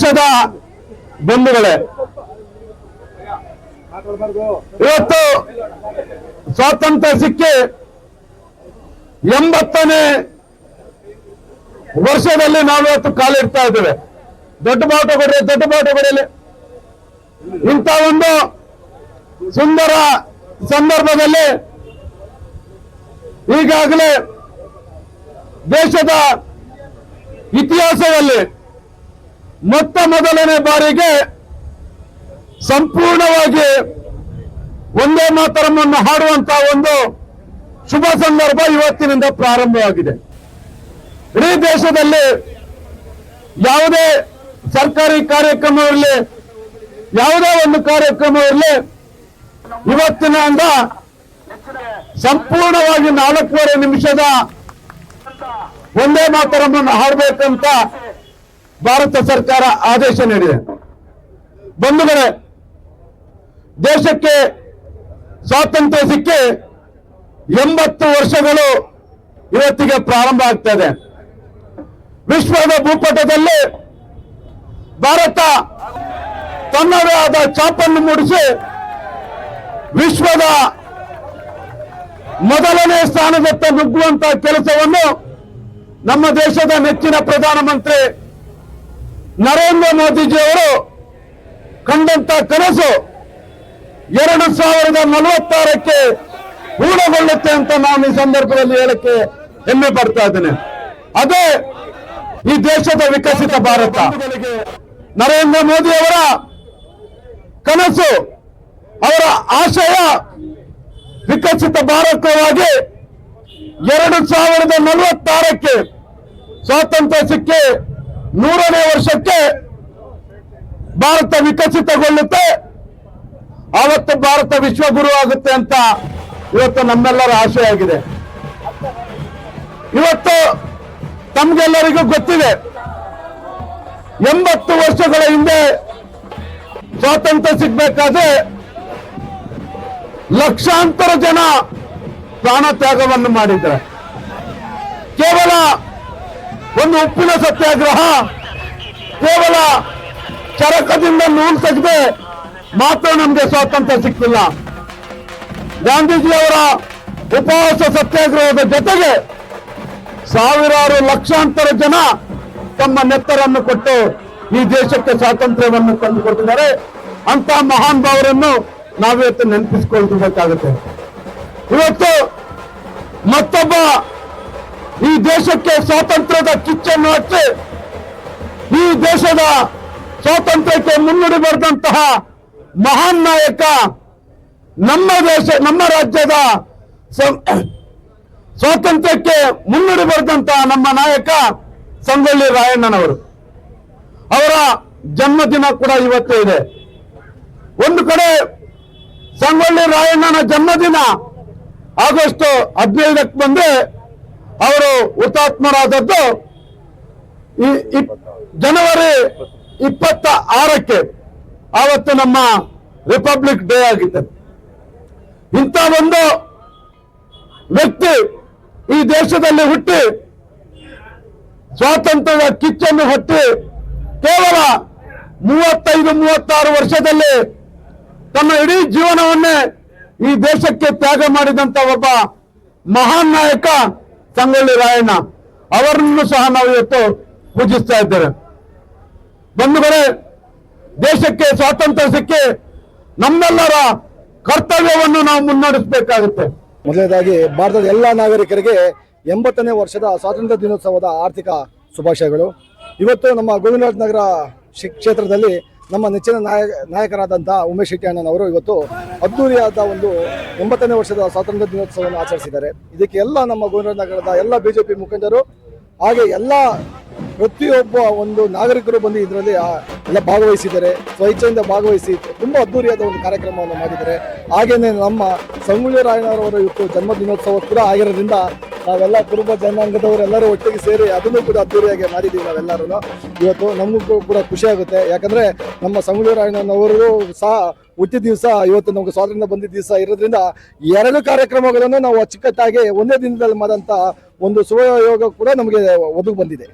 ದೇಶದ ಬಂಧುಗಳೇ, ಇವತ್ತು ಸ್ವಾತಂತ್ರ್ಯ ಸಿಕ್ಕಿ 80ನೇ ವರ್ಷದಲ್ಲಿ ನಾವು ಇವತ್ತು ಕಾಲಿಡ್ತಾ ಇದ್ದೇವೆ. ದೊಡ್ಡ ಬಾವುಟ ಕೊಡಲಿ. ಇಂಥ ಒಂದು ಸುಂದರ ಸಂದರ್ಭದಲ್ಲಿ ಈಗಾಗಲೇ ದೇಶದ ಇತಿಹಾಸದಲ್ಲಿ ಮೊತ್ತ ಮೊದಲನೇ ಬಾರಿಗೆ ಸಂಪೂರ್ಣವಾಗಿ ಒಂದೇ ಮಾತರವನ್ನು ಹಾಡುವಂತಹ ಒಂದು ಶುಭ ಸಂದರ್ಭ ಇವತ್ತಿನಿಂದ ಪ್ರಾರಂಭವಾಗಿದೆ. ಇಡೀ ದೇಶದಲ್ಲಿ ಯಾವುದೇ ಸರ್ಕಾರಿ ಕಾರ್ಯಕ್ರಮ ಇರಲಿ, ಯಾವುದೇ ಒಂದು ಕಾರ್ಯಕ್ರಮ ಇರಲಿ, ಇವತ್ತಿನಿಂದ ಸಂಪೂರ್ಣವಾಗಿ 4.5 ನಿಮಿಷದ ಒಂದೇ ಮಾತರವನ್ನು ಹಾಡಬೇಕಂತ ಭಾರತ ಸರ್ಕಾರ ಆದೇಶ ನೀಡಿದೆ. ಬಂಧುಗಳೇ, ದೇಶಕ್ಕೆ ಸ್ವಾತಂತ್ರ್ಯ ಸಿಕ್ಕಿ 80 ವರ್ಷಗಳು ಇವತ್ತಿಗೆ ಪ್ರಾರಂಭ ಆಗ್ತದೆ. ವಿಶ್ವದ ಭೂಪಟದಲ್ಲಿ ಭಾರತ ತನ್ನದೇ ಆದ ಛಾಪನ್ನು ಮೂಡಿಸಿ ವಿಶ್ವದ ಮೊದಲನೇ ಸ್ಥಾನದತ್ತ ನುಗ್ಗುವಂತಹ ಕೆಲಸವನ್ನು ನಮ್ಮ ದೇಶದ ನೆಚ್ಚಿನ ಪ್ರಧಾನಮಂತ್ರಿ ನರೇಂದ್ರ ಮೋದಿಜಿಯವರು ಕಂಡಂತ ಕನಸು 2046ಕ್ಕೆ ಪೂರ್ಣಗೊಳ್ಳುತ್ತೆ ಅಂತ ನಾನು ಈ ಸಂದರ್ಭದಲ್ಲಿ ಹೇಳಕ್ಕೆ ಹೆಮ್ಮೆ ಪಡ್ತಾ ಇದ್ದೇನೆ. ಅದೇ ಈ ದೇಶದ ವಿಕಸಿತ ಭಾರತ. ನರೇಂದ್ರ ಮೋದಿ ಅವರ ಕನಸು, ಅವರ ಆಶಯ ವಿಕಸಿತ ಭಾರತವಾಗಿ 2046ಕ್ಕೆ ಸ್ವಾತಂತ್ರ್ಯ ಸಿಕ್ಕಿ 100ನೇ ವರ್ಷಕ್ಕೆ ಭಾರತ ವಿಕಸಿತಗೊಳ್ಳುತ್ತೆ. ಆವತ್ತು ಭಾರತ ವಿಶ್ವಗುರು ಆಗುತ್ತೆ ಅಂತ ಇವತ್ತು ನಮ್ಮೆಲ್ಲರ ಆಶೆ ಆಗಿದೆ. ಇವತ್ತು ತಮ್ಗೆಲ್ಲರಿಗೂ ಗೊತ್ತಿದೆ, 80 ವರ್ಷಗಳ ಹಿಂದೆ ಸ್ವಾತಂತ್ರ್ಯ ಸಿಗಬೇಕಾದ್ರೆ ಲಕ್ಷಾಂತರ ಜನ ಪ್ರಾಣ ತ್ಯಾಗವನ್ನು ಮಾಡಿದ್ದಾರೆ. ಕೇವಲ ಒಂದು ಉಪ್ಪಿನ ಸತ್ಯಾಗ್ರಹ, ಕೇವಲ ಚರಕದಿಂದ ನೂಲು ತೆಗೆದು ಮಾತ್ರ ನಮಗೆ ಸ್ವಾತಂತ್ರ್ಯ ಸಿಕ್ಕಿಲ್ಲ. ಗಾಂಧೀಜಿಯವರ ಉಪವಾಸ ಸತ್ಯಾಗ್ರಹದ ಜೊತೆಗೆ ಸಾವಿರಾರು ಲಕ್ಷಾಂತರ ಜನ ತಮ್ಮ ನೆತ್ತರನ್ನು ಕೊಟ್ಟು ಈ ದೇಶಕ್ಕೆ ಸ್ವಾತಂತ್ರ್ಯವನ್ನು ತಂದುಕೊಟ್ಟಿದ್ದಾರೆ. ಅಂತ ಮಹಾನ್ ಭಾವರನ್ನು ನಾವಿವತ್ತು ನೆನಪಿಸಿಕೊಳ್ಬೇಕಾಗುತ್ತೆ. ಇವತ್ತು ಮತ್ತೊಬ್ಬ ಈ ದೇಶಕ್ಕೆ ಸ್ವಾತಂತ್ರ್ಯದ ಕಿಚ್ಚನ್ನು ಹಚ್ಚಿ ಈ ದೇಶದ ಸ್ವಾತಂತ್ರ್ಯಕ್ಕೆ ಮುನ್ನುಡಿ ಬರೆದಂತಹ ಮಹಾನ್ ನಾಯಕ, ನಮ್ಮ ರಾಜ್ಯದ ಸ್ವಾತಂತ್ರ್ಯಕ್ಕೆ ಮುನ್ನುಡಿ ಬರೆದಂತಹ ನಮ್ಮ ನಾಯಕ ಸಂಗೊಳ್ಳಿ ರಾಯಣ್ಣನವರು. ಅವರ ಜನ್ಮದಿನ ಕೂಡ ಇವತ್ತು ಇದೆ. ಒಂದು ಕಡೆ ಸಂಗೊಳ್ಳಿ ರಾಯಣ್ಣನ ಜನ್ಮದಿನ ಆಗಸ್ಟ್ 15ಕ್ಕೆ ಬಂದ್ರೆ ಅವರು ಹುತಾತ್ಮರಾದದ್ದು ಜನವರಿ 26ಕ್ಕೆ. ಆವತ್ತು ನಮ್ಮ ರಿಪಬ್ಲಿಕ್ ಡೇ ಆಗಿದೆ. ಇಂಥ ಒಂದು ವ್ಯಕ್ತಿ ಈ ದೇಶದಲ್ಲಿ ಹುಟ್ಟಿ ಸ್ವಾತಂತ್ರ್ಯದ ಕಿಚ್ಚನ್ನು ಹೊತ್ತಿ ಕೇವಲ 35-36 ವರ್ಷದಲ್ಲಿ ತನ್ನ ಇಡೀ ಜೀವನವನ್ನೇ ಈ ದೇಶಕ್ಕೆ ತ್ಯಾಗ ಮಾಡಿದಂತ ಒಬ್ಬ ಮಹಾನ್ ನಾಯಕ ಸಂಗೊಳ್ಳಿ ರಾಯಣ್ಣ ಅವರನ್ನು ಸಹ ನಾವು ಇವತ್ತು ಪೂಜಿಸ್ತಾ ಇದ್ದೇವೆ. ಬಂಧುಗಳೇ, ದೇಶಕ್ಕೆ ಸ್ವಾತಂತ್ರ್ಯ ಸಿಕ್ಕಿ ನಮ್ಮೆಲ್ಲರ ಕರ್ತವ್ಯವನ್ನು ನಾವು ಮುನ್ನಡೆಸಬೇಕಾಗುತ್ತೆ. ಮೊದಲನೇದಾಗಿ ಭಾರತದ ಎಲ್ಲ ನಾಗರಿಕರಿಗೆ 80ನೇ ವರ್ಷದ ಸ್ವಾತಂತ್ರ್ಯ ದಿನೋತ್ಸವದ ಆರ್ಥಿಕ ಶುಭಾಶಯಗಳು. ಇವತ್ತು ನಮ್ಮ ಗೋವಿಂದರಾಜ ನಗರ ಕ್ಷೇತ್ರದಲ್ಲಿ ನಮ್ಮ ನೆಚ್ಚಿನ ನಾಯಕರಾದಂಥ ಉಮೇಶ್ ಶೆಟ್ಟಿ ಅಣ್ಣನವರು ಇವತ್ತು ಅದ್ದೂರಿಯಾದ ಒಂದು 80ನೇ ವರ್ಷದ ಸ್ವಾತಂತ್ರ್ಯ ದಿನೋತ್ಸವವನ್ನು ಆಚರಿಸಿದ್ದಾರೆ. ಇದಕ್ಕೆ ಎಲ್ಲ ನಮ್ಮ ಗೋವಿಂದರಾಜ ನಗರದ ಎಲ್ಲ ಬಿಜೆಪಿ ಮುಖಂಡರು ಹಾಗೆ ಎಲ್ಲ ಪ್ರತಿಯೊಬ್ಬ ಒಂದು ನಾಗರಿಕರು ಬಂದು ಇದರಲ್ಲಿ ಎಲ್ಲ ಭಾಗವಹಿಸಿದ್ದಾರೆ. ಸ್ವಇಚ್ಛೆಯಿಂದ ಭಾಗವಹಿಸಿ ತುಂಬ ಅದ್ದೂರಿಯಾದ ಒಂದು ಕಾರ್ಯಕ್ರಮವನ್ನು ಮಾಡಿದ್ದಾರೆ. ಹಾಗೆಯೇ ನಮ್ಮ ಸಂಗೊಳ್ಳಿ ರಾಯಣ್ಣನವರ ಇವತ್ತು ಜನ್ಮ ದಿನೋತ್ಸವ ಕೂಡ ಆಗಿರೋದ್ರಿಂದ ನಾವೆಲ್ಲ ಕುರುಬ ಜನಾಂಗದವರೆಲ್ಲರೂ ಒಟ್ಟಿಗೆ ಸೇರಿ ಅದನ್ನು ಕೂಡ ಅದ್ದೂರಿಯಾಗಿ ಮಾಡಿದ್ದೀವಿ ನಾವೆಲ್ಲರೂ. ಇವತ್ತು ನಮಗೂ ಕೂಡ ಖುಷಿ ಆಗುತ್ತೆ. ಯಾಕಂದರೆ ನಮ್ಮ ಸಂಗೊಳ್ಳಿ ರಾಯಣ್ಣನವರು ಸಹ ಹುಟ್ಟಿದ ದಿವಸ ಇವತ್ತು ನಮಗೆ ಸ್ವಾತಂತ್ರ್ಯ ಬಂದಿದ್ದ ದಿವಸ ಇರೋದ್ರಿಂದ 2 ಕಾರ್ಯಕ್ರಮಗಳನ್ನು ನಾವು ಅಚ್ಚುಕಟ್ಟಾಗಿ ಒಂದೇ ದಿನದಲ್ಲಿ ಮಾಡಿದಂಥ ಒಂದು ಸುಯೋಗ ಕೂಡ ನಮಗೆ ಒದಗಿ ಬಂದಿದೆ.